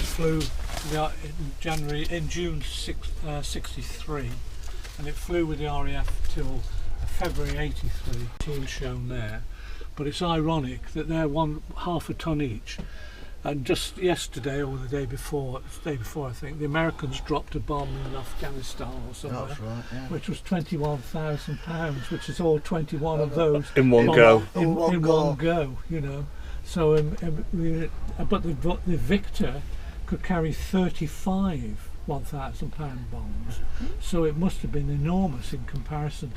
first flew in June 63, and it flew with the RAF till February 83. Team shown there, but it's ironic that they're half a ton each. And just yesterday or the day before I think, the Americans dropped a bomb in Afghanistan or somewhere, That's right, yeah. which was £21,000, which is all 21 of those In one go. In one go, you know. So, but the Victor could carry 35 £1,000 bombs, so it must have been enormous in comparison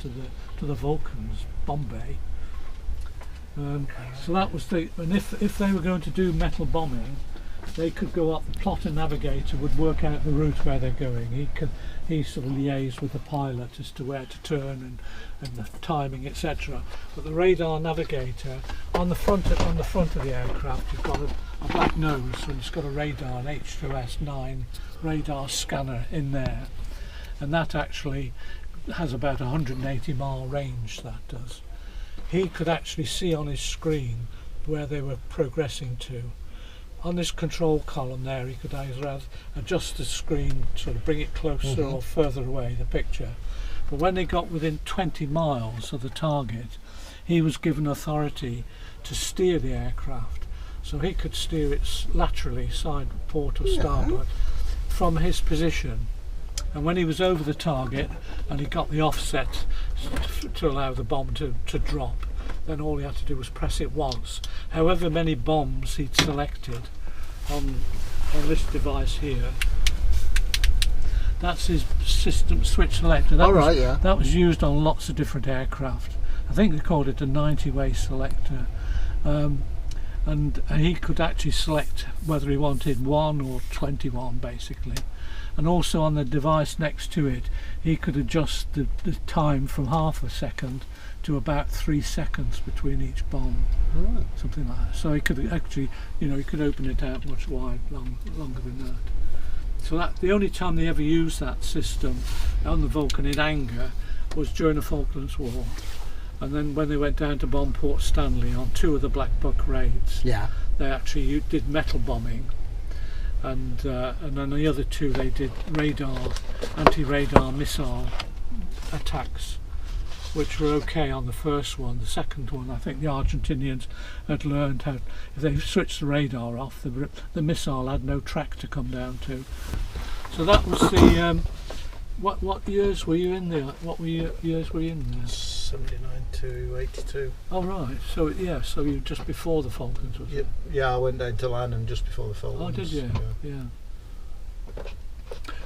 to the Vulcan's Bombay. So that was and if they were going to do metal bombing, they could go up. The plotter navigator would work out the route where they're going. He sort of liaised with the pilot as to where to turn and the timing, etc. But the radar navigator on the front of the aircraft, you've got a black nose, and it's got a radar, an H2S9 radar scanner in there, and that actually has about 180 mile range. That does. He could actually see on his screen where they were progressing to. On this control column there, he could either adjust the screen, sort of bring it closer or further away, the picture. But when they got within 20 miles of the target, he was given authority to steer the aircraft. So he could steer it laterally, side port or starboard, from his position. And when he was over the target and he got the offset to allow the bomb to drop, then all he had to do was press it once. However many bombs he'd selected on this device here, that's his system switch selector. That was used on lots of different aircraft. I think they called it a 90-way selector. And he could actually select whether he wanted 1 or 21 basically. And also on the device next to it, he could adjust the time from half a second to about 3 seconds between each bomb, something like that. So he could actually, he could open it out much longer than that. So that the only time they ever used that system on the Vulcan in anger was during the Falklands War. And then when they went down to bomb Port Stanley on 2 of the Black Buck raids, they actually did metal bombing. And then the other 2 they did anti-radar missile attacks, which were okay on the first one. The second one, I think the Argentinians had learned how, if they switched the radar off, the missile had no track to come down to. So that was the what years were you in there? Years were you in there? 79 to 82. Oh right. So so you were just before the Falklands, was it? Yeah, I went down to Lanham just before the Falklands. Oh, did you? Yeah.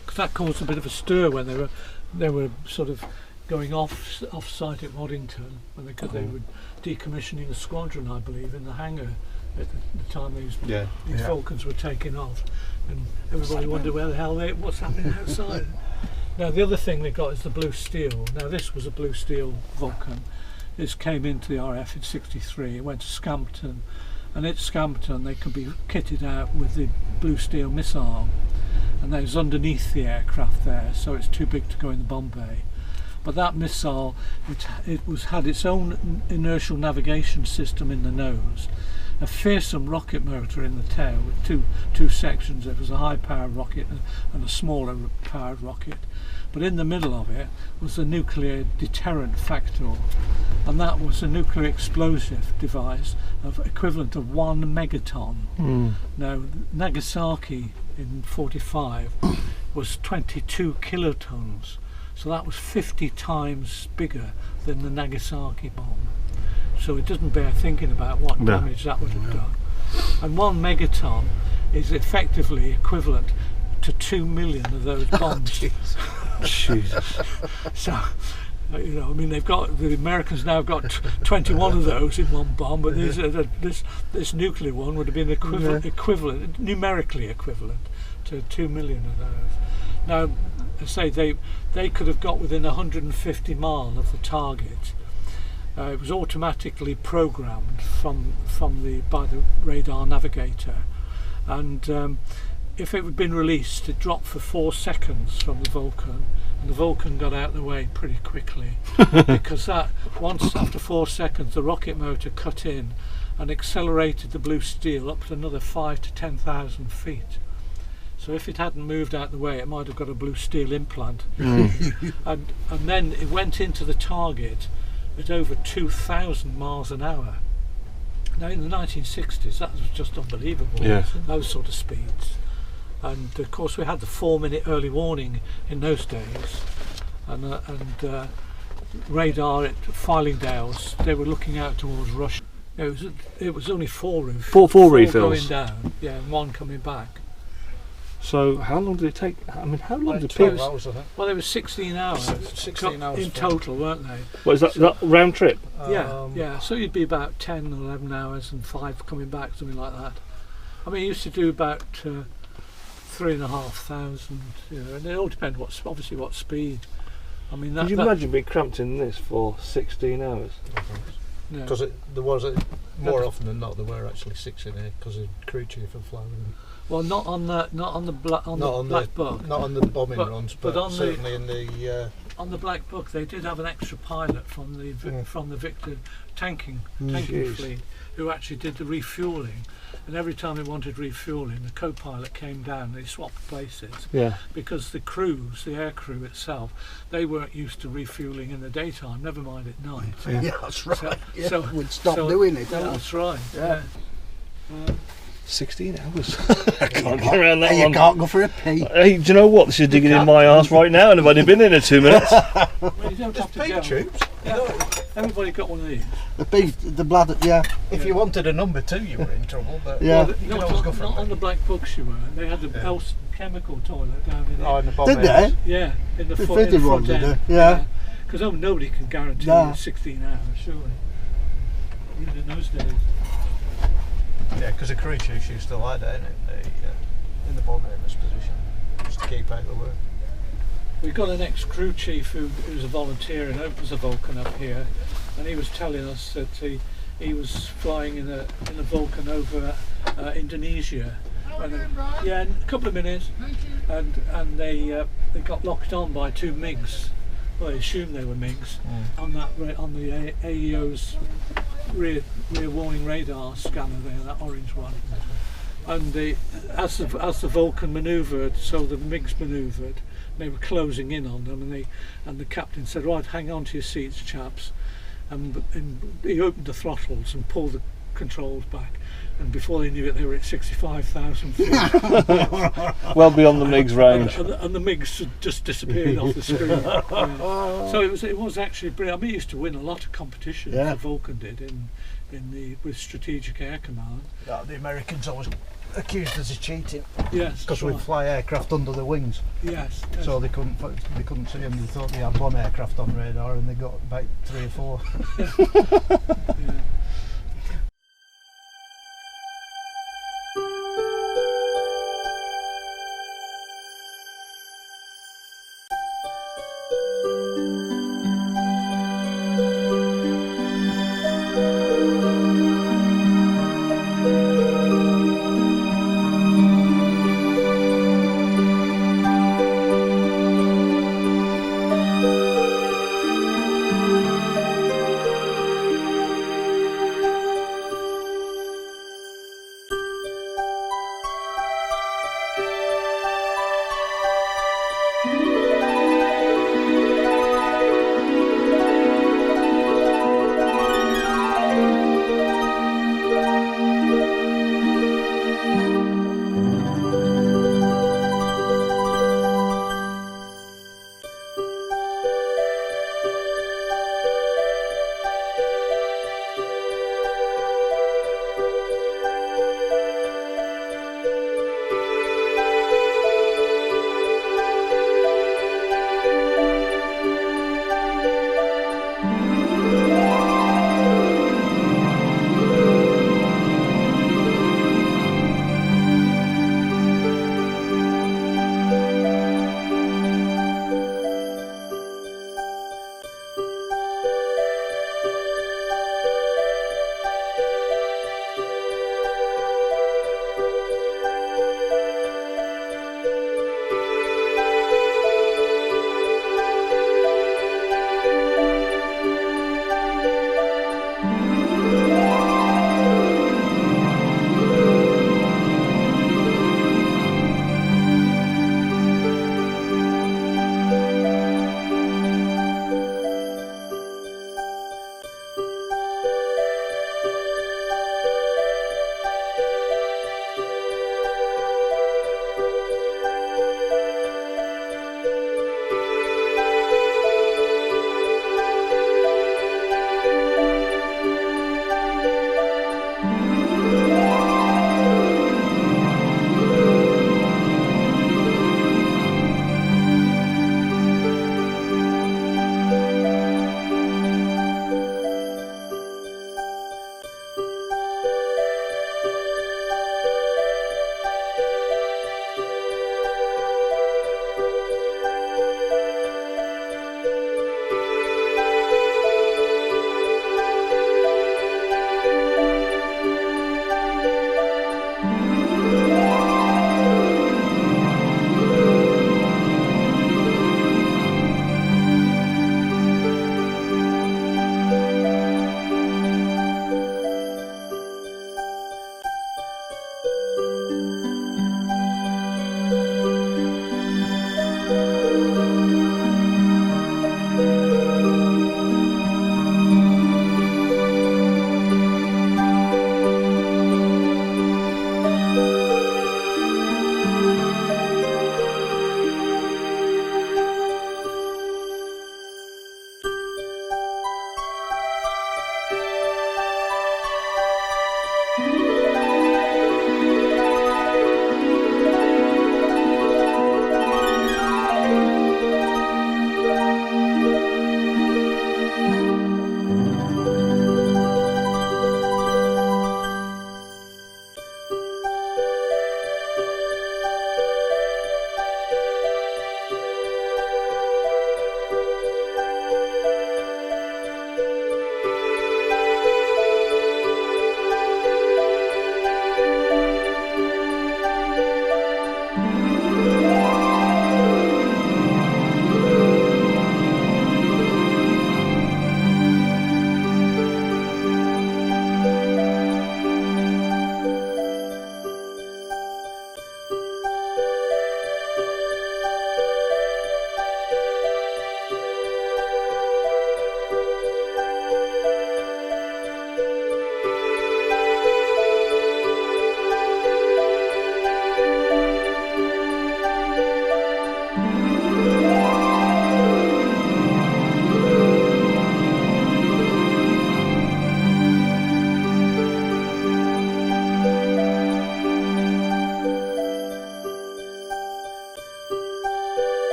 Because that caused a bit of a stir when they were sort of going off site at Waddington when they were decommissioning the squadron, I believe, in the hangar at the time these Falcons were taking off, and everybody wondered where the hell what's happening outside. Now the other thing they got is the Blue Steel. Now this was a Blue Steel Vulcan. This came into the RAF in '63. It went to Scampton, and at Scampton they could be kitted out with the Blue Steel missile, and that was underneath the aircraft there, so it's too big to go in the bomb bay. But that missile, it had its own inertial navigation system in the nose, a fearsome rocket motor in the tail with two sections. There was a high-powered rocket and a smaller powered rocket. But in the middle of it was a nuclear deterrent factor, and that was a nuclear explosive device of equivalent of 1 megaton. Now Nagasaki in '45 was 22 kilotons. So that was 50 times bigger than the Nagasaki bomb. So it doesn't bear thinking about what damage that would have done. And 1 megaton is effectively equivalent to 2 million of those bombs. Jesus. So, I mean, the Americans now got 21 of those in one bomb, but this nuclear one would have been equivalent, numerically equivalent to 2 million of those. Now, I say they could have got within 150 miles of the target. It was automatically programmed by the radar navigator, and if it had been released, it dropped for 4 seconds from the Vulcan, and the Vulcan got out of the way pretty quickly because once after 4 seconds the rocket motor cut in and accelerated the Blue Steel up to another 5,000 to 10,000 feet. So if it hadn't moved out the way, it might have got a blue steel implant. Mm. and then it went into the target at over 2,000 miles an hour. Now in the 1960s, that was just unbelievable. Yeah. Those sort of speeds. And of course, we had the 4-minute early warning in those days, and radar at Fylingdales. They were looking out towards Russia. It was only 4 Four refills. going down, yeah, and 1 coming back. So how long did it take? I mean, how long did 12 people? hours, I think. Well, there was 16 hours. 16 hours in for- total, weren't they? What is that? That round trip? Yeah. So you'd be about 10 or 11 hours and 5 coming back, something like that. I mean, you used to do about 3,500. You know, and it all depends obviously what speed. I mean, Could you that imagine being cramped in this for 16 hours? no. Because there was more often than not there were actually 6 in here because the crew chief had flown. Well, not on the Black Buck. Not on the bombing But- runs, but but on the- certainly in the On the Black Buck, they did have an extra pilot from the Victor tanking Jeez. fleet who actually did the refuelling. And every time they wanted refuelling, the co-pilot came down. They swapped places Yeah. because the crews, the air crew itself, they weren't used to refuelling in the daytime. Never mind at night. Yeah. That's right. So- yeah, so- we'd stop so- doing it. Yeah, that's right. Yeah. 16 hours. I can't get around that And you one. can't go for a pee. Hey, do you know what? This is digging in my arse right now, and I've only been in there 2 minutes. Well, you don't have to big go. tubes. Yeah. Everybody got one of these. The pee, the bladder, yeah. If you wanted a number 2, you were in trouble. But Yeah. Well, you not could always go for not a on the Black Books you were. They had the Yeah. Elson chemical toilet down in Oh, there. in the bomb Did areas. they? Yeah, in the The front, in fitted the one, front did end. they? Yeah. Because nobody can guarantee No. you 16 hours, surely. Even in those days. Yeah, because the crew chiefs used to lie down in the bomb areas position just to keep out the work. We've got an ex-crew chief who's a volunteer and opens a Vulcan up here, and he was telling us that he was flying in a Vulcan over Indonesia. And, yeah, in a couple of minutes, and they got locked on by 2 MiGs. Well, they assumed they were MiGs on the AEO's rear warning radar scanner there, that orange one. And as the Vulcan manoeuvred, so the MiGs manoeuvred, they were closing in on them, and the captain said, "Right, hang on to your seats, chaps." And he opened the throttles and pulled the controls back, and before they knew it, they were at 65,000 feet. Well beyond the MiG's range. and the MiGs had just disappeared off the screen. Yeah. So it was actually brilliant. I mean, it used to win a lot of competitions. Yeah. The Vulcan did with Strategic Air Command. The Americans always accused us of cheating Yes, because that's we'd right. fly aircraft under the wings, Yes. so they couldn't see them. They thought they had 1 aircraft on radar, and they got about 3 or 4. Yeah.